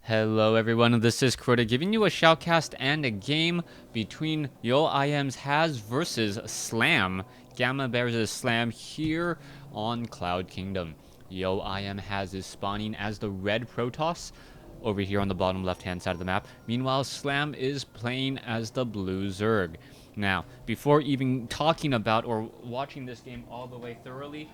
Hello everyone, this is Crota giving you a shoutcast and a game between Yo.IM's Has versus Slam. Gamma Bears' Slam here on Cloud Kingdom. Yo.IM Has is spawning as the red Protoss over here on the bottom left hand side of the map. Meanwhile, Slam is playing as the blue Zerg. Now, before even talking about or watching this game all the way thoroughly,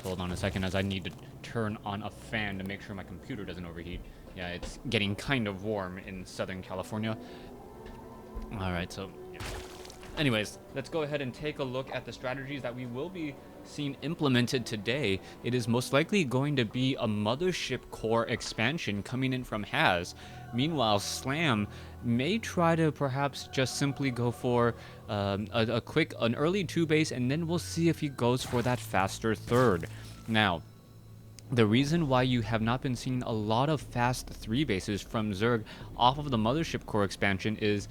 hold on a second as I need to turn on a fan to make sure my computer doesn't overheat. Yeah, it's getting kind of warm in Southern California. Alright, so yeah. Anyways, let's go ahead and take a look at the strategies that we will be seeing implemented today. It is most likely going to be a mothership core expansion coming in from Has. Meanwhile, Slam may try to perhaps just simply go for an early 2 base, and then we'll see if he goes for that faster third. Now, the reason why you have not been seeing a lot of fast 3 bases from Zerg off of the mothership core expansion is,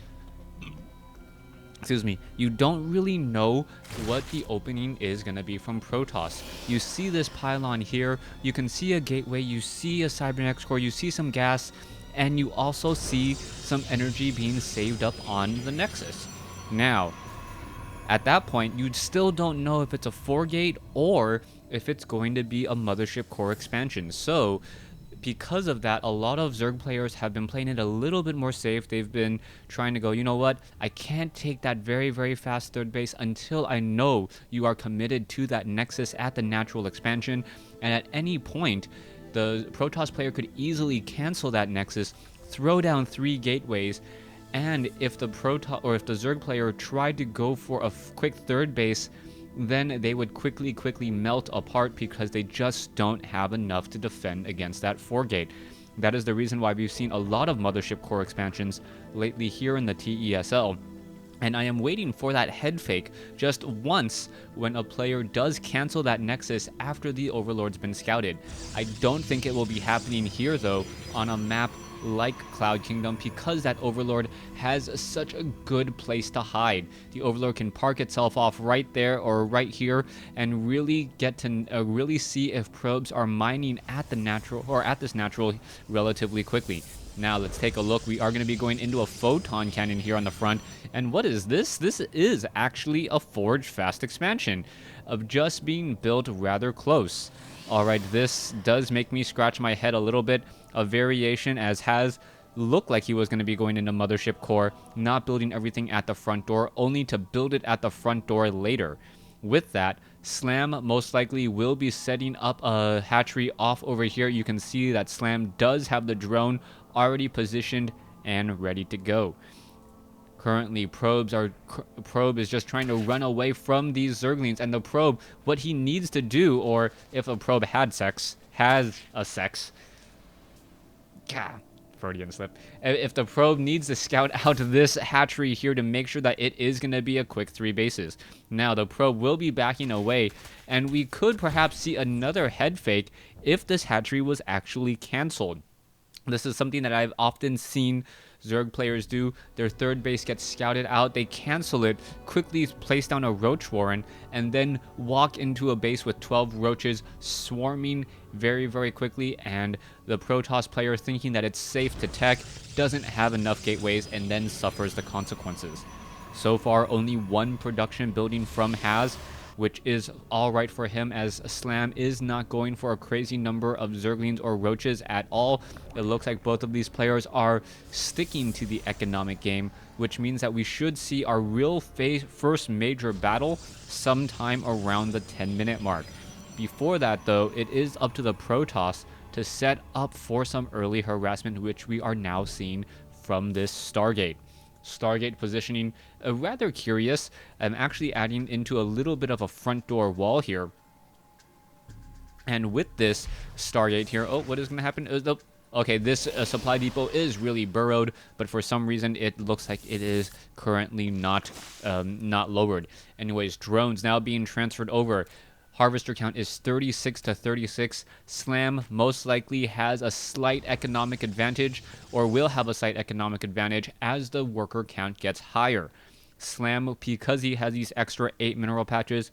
you don't really know what the opening is going to be from Protoss. You see this pylon here, you can see a gateway, you see a cybernetics core, you see some gas, and you also see some energy being saved up on the Nexus. Now, at that point, you still don't know if it's a 4-gate or if it's going to be a mothership core expansion. So, because of that, a lot of Zerg players have been playing it a little bit more safe. They've been trying to go, you know what, I can't take that very, very fast third base until I know you are committed to that Nexus at the natural expansion. And at any point, the Protoss player could easily cancel that Nexus, throw down 3 gateways, and if the Zerg player tried to go for a quick third base, then they would quickly melt apart because they just don't have enough to defend against that 4-gate. That is the reason why we've seen a lot of mothership core expansions lately here in the TESL. And I am waiting for that head fake just once when a player does cancel that Nexus after the Overlord's been scouted. I don't think it will be happening here though on a map like Cloud Kingdom because that Overlord has such a good place to hide. The Overlord can park itself off right there or right here and really get to really see if probes are mining at the natural or at this natural relatively quickly. Now let's take a look. We are going to be going into a photon cannon here on the front. And what is this? This is actually a forged fast expansion of just being built rather close. Alright, this does make me scratch my head a little bit. A variation as Has looked like he was going to be going into mothership core, not building everything at the front door, only to build it at the front door later. With that, Slam most likely will be setting up a hatchery off over here. You can see that Slam does have the drone already positioned and ready to go. Currently, Probe is just trying to run away from these Zerglings, and the Probe, what he needs to do, or if a Probe has a sex, Freudian slip. If the Probe needs to scout out this hatchery here to make sure that it is going to be a quick 3 bases. Now, the Probe will be backing away, and we could perhaps see another head fake if this hatchery was actually canceled. This is something that I've often seen Zerg players do. Their third base gets scouted out, they cancel it, quickly place down a roach warren, and then walk into a base with 12 roaches swarming very, very quickly, and the Protoss player, thinking that it's safe to tech, doesn't have enough gateways and then suffers the consequences. So far, only 1 production building from Has, which is alright for him, as Slam is not going for a crazy number of Zerglings or Roaches at all. It looks like both of these players are sticking to the economic game, which means that we should see our real first major battle sometime around the 10-minute mark. Before that, though, it is up to the Protoss to set up for some early harassment, which we are now seeing from this Stargate. Stargate positioning, rather curious. I'm actually adding into a little bit of a front door wall here. And with this Stargate here, what is going to happen? Okay, this supply depot is really burrowed, but for some reason it looks like it is currently not lowered. Anyways, drones now being transferred over. Harvester count is 36 to 36. Slam most likely has a slight economic advantage, or will have a slight economic advantage as the worker count gets higher. Slam, because he has these extra 8 mineral patches,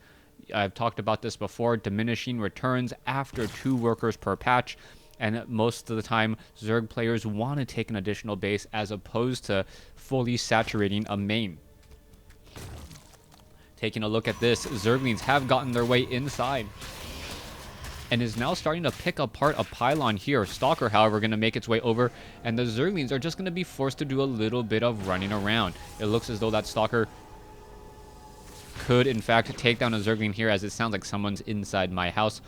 I've talked about this before, diminishing returns after 2 workers per patch, and most of the time Zerg players want to take an additional base as opposed to fully saturating a main. Taking a look at this, Zerglings have gotten their way inside and is now starting to pick apart a pylon here. Stalker, however, going to make its way over, and the Zerglings are just going to be forced to do a little bit of running around. It looks as though that Stalker could, in fact, take down a Zergling here, as it sounds like someone's inside my house.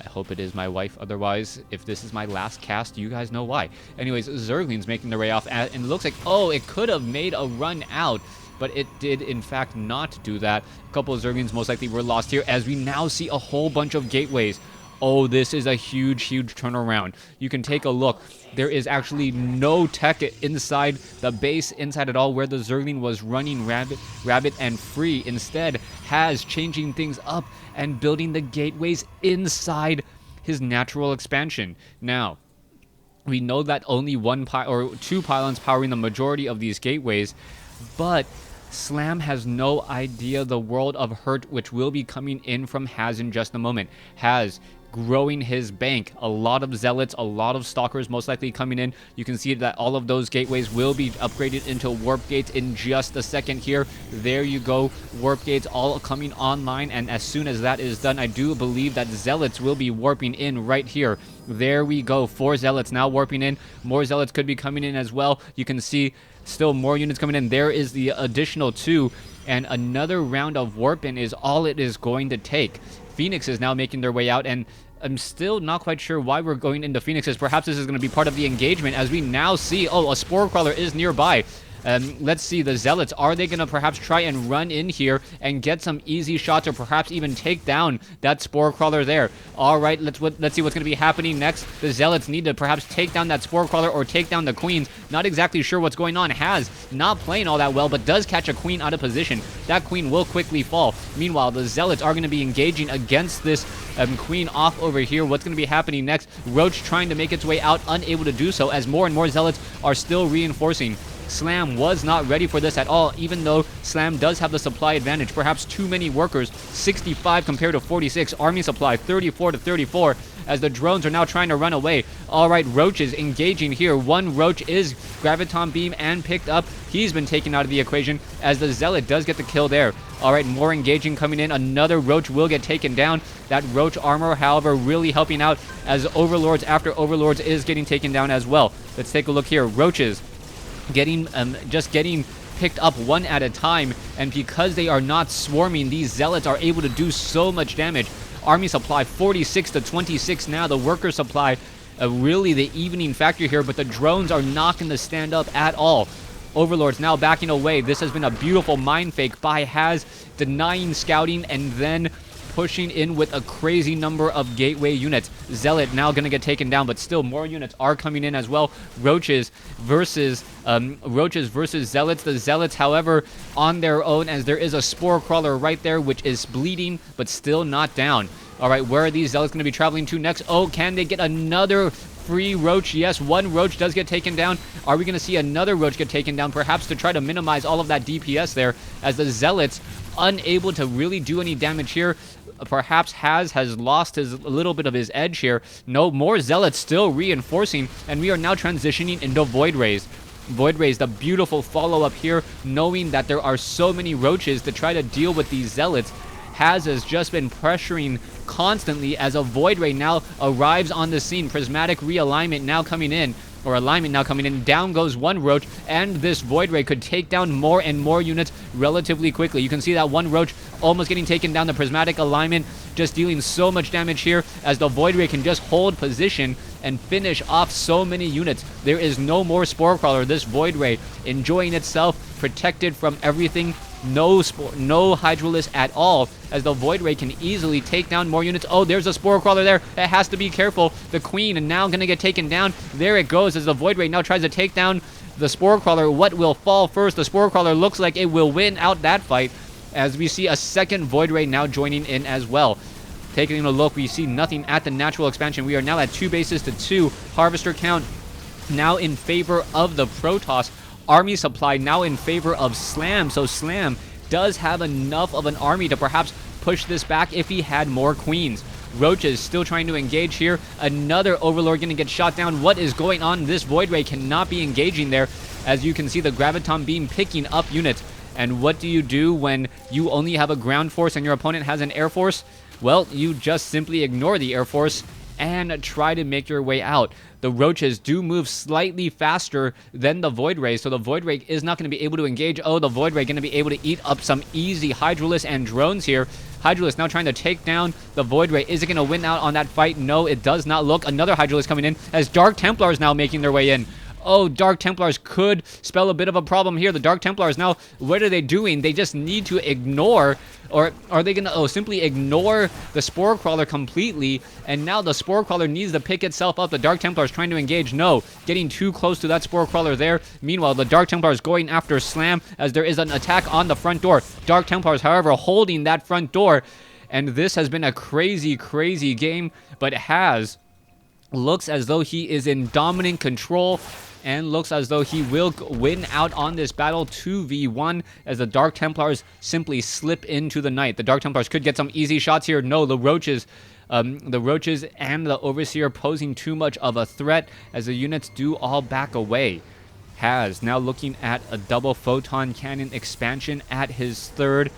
I hope it is my wife. Otherwise, if this is my last cast, you guys know why. Anyways, Zerglings making their way off, and it looks like, oh, it could have made a run out, but it did, in fact, not do that. A couple of Zerglings most likely were lost here, as we now see a whole bunch of gateways. Oh, this is a huge, huge turnaround. You can take a look. There is actually no tech inside the base, inside at all, where the Zergling was running rabbit and free. Instead, has changing things up and building the gateways inside his natural expansion. Now, we know that only one or two pylons powering the majority of these gateways, but Slam has no idea the world of hurt which will be coming in from Haz in just a moment. Haz growing his bank. A lot of zealots, a lot of stalkers most likely coming in. You can see that all of those gateways will be upgraded into warp gates in just a second here. There you go. Warp gates all coming online, and as soon as that is done, I do believe that zealots will be warping in right here. There we go. 4 zealots now warping in. More zealots could be coming in as well. You can see still more units coming in. There is the additional 2, and another round of warp in is all it is going to take. Phoenix is now making their way out, and I'm still not quite sure why we're going into Phoenixes. Perhaps this is going to be part of the engagement, as we now see, oh, a Spore Crawler is nearby. Let's see, the Zealots, are they going to perhaps try and run in here and get some easy shots, or perhaps even take down that Spore Crawler there? All right, let's see what's going to be happening next. The Zealots need to perhaps take down that Spore Crawler or take down the Queens. Not exactly sure what's going on. Haz not playing all that well, but does catch a Queen out of position. That Queen will quickly fall. Meanwhile, the Zealots are going to be engaging against this Queen off over here. What's going to be happening next? Roach trying to make its way out, unable to do so, as more and more Zealots are still reinforcing. Slam was not ready for this at all, even though Slam does have the supply advantage. Perhaps too many workers, 65 compared to 46. Army supply, 34 to 34, as the drones are now trying to run away. All right, Roaches engaging here. One Roach is Graviton Beam and picked up. He's been taken out of the equation, as the Zealot does get the kill there. All right, more engaging coming in. Another Roach will get taken down. That Roach armor, however, really helping out, as Overlords after Overlords is getting taken down as well. Let's take a look here. Roaches getting picked up one at a time, and because they are not swarming, these Zealots are able to do so much damage. Army supply 46 to 26 now. The worker supply really the evening factor here, but the drones are not going to stand up at all. Overlords now backing away. This has been a beautiful mind fake by Haz, denying scouting and then pushing in with a crazy number of gateway units. Zealot now going to get taken down, but still more units are coming in as well. Roaches versus Zealots. The Zealots, however, on their own, as there is a Spore Crawler right there, which is bleeding, but still not down. All right, where are these Zealots going to be traveling to next? Oh, can they get another free Roach? Yes, one Roach does get taken down. Are we going to see another Roach get taken down, perhaps to try to minimize all of that DPS there, as the Zealots unable to really do any damage here? Perhaps has lost a little bit of his edge here. No, more Zealots still reinforcing, and we are now transitioning into Void Rays. Void Rays, the beautiful follow-up here, knowing that there are so many Roaches to try to deal with these Zealots. Has just been pressuring constantly, as a Void Ray now arrives on the scene. Prismatic realignment now coming in, or alignment now coming in. Down goes one Roach, and this Void Ray could take down more and more units relatively quickly. You can see that one Roach almost getting taken down. The Prismatic alignment just dealing so much damage here, as the Void Ray can just hold position and finish off so many units. There is no more Spore Crawler. This Void Ray enjoying itself, protected from everything. No Hydralisk at all, as the Void Ray can easily take down more units. Oh, there's a Spore Crawler there. It has to be careful. The Queen and now going to get taken down. There it goes, as the Void Ray now tries to take down the Spore Crawler. What will fall first? The Spore Crawler looks like it will win out that fight, as we see a second Void Ray now joining in as well. Taking a look, we see nothing at the natural expansion. We are now at 2 bases to 2. Harvester count now in favor of the Protoss. Army supply now in favor of Slam, so Slam does have enough of an army to perhaps push this back if he had more Queens. Roaches still trying to engage here. Another Overlord going to get shot down. What is going on? This Void Ray cannot be engaging there. As you can see, the Graviton Beam picking up units. And what do you do when you only have a ground force and your opponent has an air force? Well, you just simply ignore the air force and try to make your way out. The Roaches do move slightly faster than the Void Ray, so the Void Ray is not going to be able to engage. Oh, the Void Ray going to be able to eat up some easy Hydralisk and drones here. Hydralisk now trying to take down the Void Ray. Is it going to win out on that fight? No, it does not look. Another Hydralisk coming in as Dark Templars now making their way in. Oh, Dark Templars could spell a bit of a problem here. The Dark Templars now, what are they doing? They just need to ignore, or are they going to simply ignore the Spore Crawler completely? And now the Spore Crawler needs to pick itself up. The Dark Templars trying to engage. No, getting too close to that Spore Crawler there. Meanwhile, the Dark Templars going after Slam as there is an attack on the front door. Dark Templars, however, holding that front door. And this has been a crazy, crazy game, but looks as though he is in dominant control and looks as though he will win out on this battle 2v1 as the Dark Templars simply slip into the night. The Dark Templars could get some easy shots here. No, the Roaches and the Overseer posing too much of a threat as the units do all back away. Has now looking at a double photon cannon expansion at his third,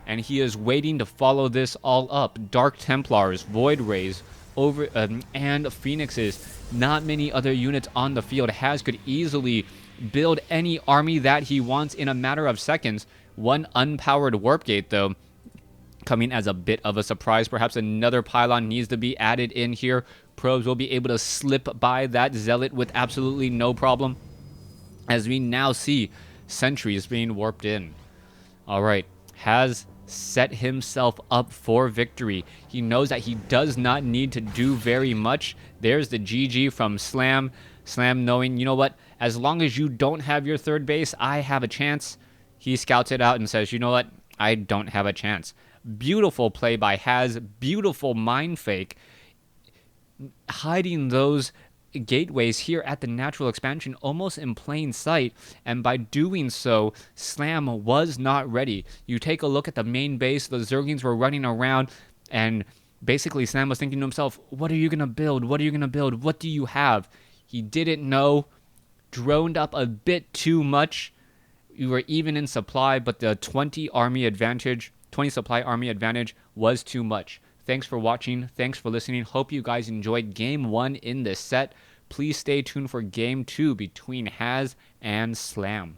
and he is waiting to follow this all up. Dark Templars, Void Rays, and Phoenixes. Not many other units on the field. Has could easily build any army that he wants in a matter of seconds. One unpowered warp gate, though, coming as a bit of a surprise. Perhaps another pylon needs to be added in here. Probes will be able to slip by that Zealot with absolutely no problem, as we now see sentries being warped in. All right, Has set himself up for victory. He knows that he does not need to do very much. There's the GG from Slam. Slam knowing, you know what, as long as you don't have your third base, I have a chance. He scouts it out and says, you know what, I don't have a chance. Beautiful play by Has. Beautiful mind fake. Hiding those gateways here at the natural expansion almost in plain sight, and by doing so, Slam was not ready. You take a look at the main base, the Zerglings were running around, and basically Slam was thinking to himself, what are you going to build? What are you going to build? What do you have? He didn't know, droned up a bit too much. You were even in supply, but the 20 supply army advantage was too much. Thanks for watching. Thanks for listening. Hope you guys enjoyed Game 1 in this set. Please stay tuned for Game 2 between Has and Slam.